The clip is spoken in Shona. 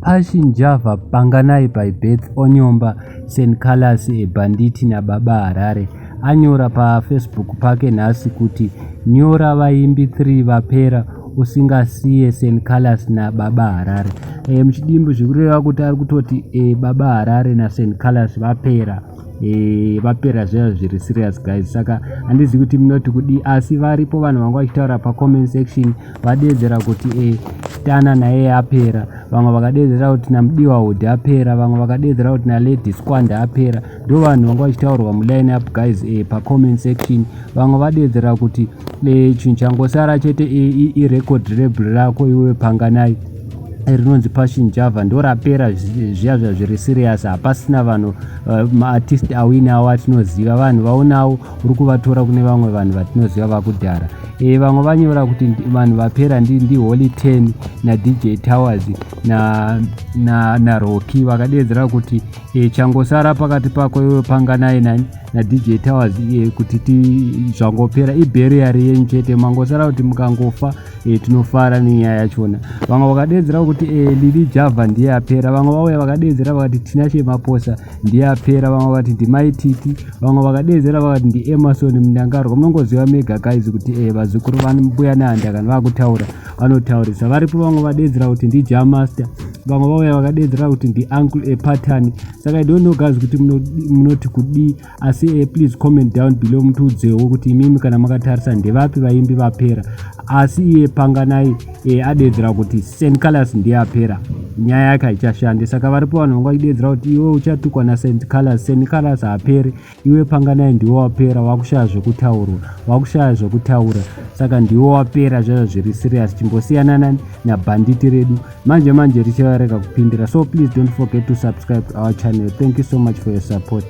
Passion Java Panganai by Beth Onyomba, Seh Calaz, Banditi na Baba Harare. Anyora pa Facebook pake nhasi kuti nyora vaimbi 3 vapera usingasiye Seh Calaz na Baba Harare. Muchidimbu zvikureva kuti ari kutoti Baba Harare na Seh Calaz vapera. Vapera zviri serious guys, saka handizi kuti munoti kudi, asi varipo vanhu vanga vachitaura pa comment section vadedzera kuti Tana naye apera, vamwe vakadedzera kuti namudiwa hudhi apera, vamwe vakadedzera kuti na Lady Squand apera. Ndo vanhu vanga vachitaurwa mu line up guys pa comment section. Vamwe vadedzera kuti chinhu changosara chete record label rako iwe Panganai rinonzi Passion Java ndo rapera zviya zviri serious. Hapasina vanhu maartist awinawo atinoziva, vanhu vaonawo uri kuvatora kune vamwe vanhu vatinoziva vakudhara. Vamwe vanyora kuti vanhu vapera ndi Holy 10 na DJ Towers na Rocky. Vakadedzera kuti changosara pakati pako iwe Panganai na DJ Towers kuti zvangopera iburial yenyu chete, mangosara kuti mukangofa tinofara nenyaya yachona. Vamwe vakadedzera kuti Lili Java ndiye apera, vamwe vauya vakadedzera vakati Tinashe Maposa ndiye apera, vamwe vakati ndimaititi, vamwe vakadedzera vakati ndi Emerson Mnangagwa. Munongoziva mega guys kuti vazukuru vanombuya nehanda kana vakutaura vanotaurisa. Varipo vamwe vadedzera kuti ndi Jamaster, vamwe vauya vakadedzera kuti ndi Uncle Pattern. Saka I don't know guys kuti munoti kudi, asi please comment down below mutiudzewo kuti imimi kana makatarisa ndevapi vaimbi vapera. Asi iye Panganai adedzera kuti Seh Calaz ndiye apera, nyaya yake haichashande. Saka varipo vanhu vanga vachidedzera kuti iwe uchatukwa na Seh Calaz haaperi, iwe Panganai ndiwe wapera, wakushaya zvekutaura, saka ndiwe wapera zvazvo zviri serious. Chimbosiyana na banditi redu manje richavareka kupindira. So please don't forget to subscribe to our channel. Thank you so much for your support.